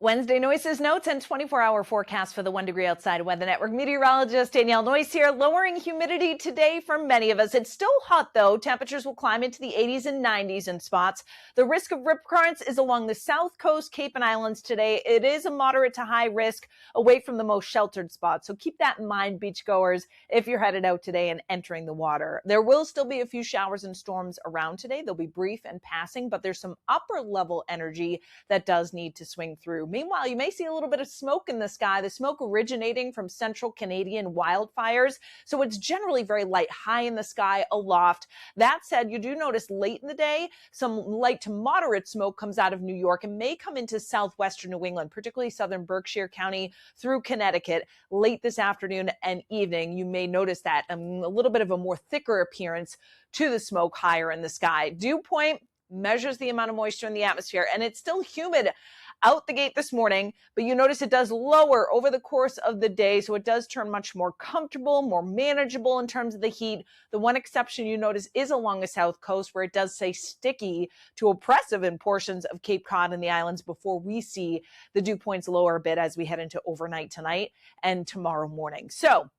Wednesday Noyes notes and 24-hour forecast for the 1 Degree Outside Weather Network. Meteorologist Danielle Noyes here. Lowering humidity today for many of us. It's still hot though. Temperatures will climb into the 80s and 90s in spots. The risk of rip currents is along the south coast, Cape and Islands today. It is a moderate to high risk away from the most sheltered spots. So keep that in mind, beachgoers, if you're headed out today and entering the water. There will still be a few showers and storms around today. They'll be brief and passing, but there's some upper level energy that does need to swing through. Meanwhile, you may see a little bit of smoke in the sky, the smoke originating from central Canadian wildfires. So it's generally very light, high in the sky, aloft. That said, you do notice late in the day, some light to moderate smoke comes out of New York and may come into southwestern New England, particularly southern Berkshire County through Connecticut late this afternoon and evening. You may notice that a little bit of a more thicker appearance to the smoke higher in the sky. Dew point measures the amount of moisture in the atmosphere, and it's still humid out the gate this morning, but you notice it does lower over the course of the day, so it does turn much more comfortable, more manageable in terms of the heat. The one exception you notice is along the south coast, where it does stay sticky to oppressive in portions of Cape Cod and the islands before we see the dew points lower a bit as we head into overnight tonight and tomorrow morning. So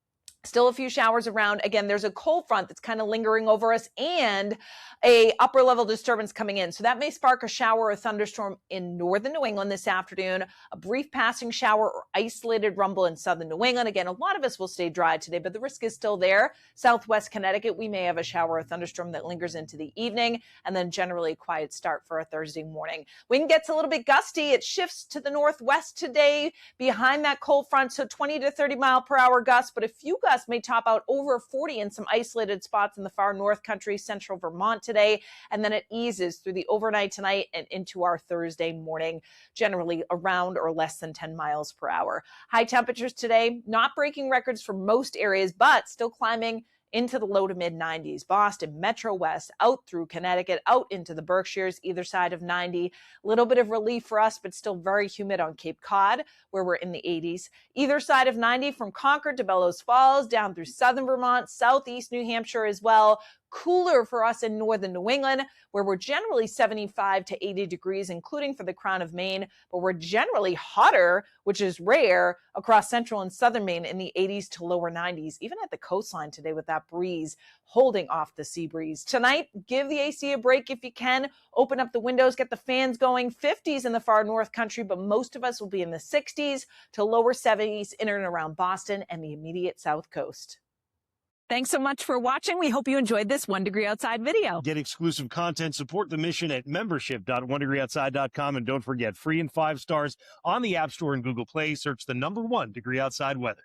still a few showers around. Again, there's a cold front that's kind of lingering over us and a upper level disturbance coming in. So that may spark a shower or thunderstorm in northern New England this afternoon, a brief passing shower or isolated rumble in southern New England. Again, a lot of us will stay dry today, but the risk is still there. Southwest Connecticut, we may have a shower or thunderstorm that lingers into the evening, and then generally a quiet start for a Thursday morning. Wind gets a little bit gusty. It shifts to the northwest today behind that cold front, so 20 to 30 mile per hour gusts, but a few gusts may top out over 40 in some isolated spots in the far north country, central Vermont today, and then it eases through the overnight tonight and into our Thursday morning, generally around or less than 10 miles per hour. High temperatures today, not breaking records for most areas, but still climbing into the low to mid 90s. Boston, Metro West, out through Connecticut, out into the Berkshires, either side of 90. A little bit of relief for us, but still very humid on Cape Cod, where we're in the 80s. Either side of 90 from Concord to Bellows Falls, down through southern Vermont, southeast New Hampshire as well. Cooler for us in northern New England, where we're generally 75 to 80 degrees, including for the Crown of Maine, but we're generally hotter, which is rare, across central and southern Maine in the 80s to lower 90s, even at the coastline today with that breeze holding off the sea breeze. Tonight, give the AC a break if you can. Open up the windows, get the fans going. 50s in the far north country, but most of us will be in the 60s to lower 70s in and around Boston and the immediate south coast. Thanks so much for watching. We hope you enjoyed this 1 Degree Outside video. Get exclusive content, support the mission at membership.onedegreeoutside.com. And don't forget, free and 5 stars on the App Store and Google Play. Search the #1 Degree Outside Weather.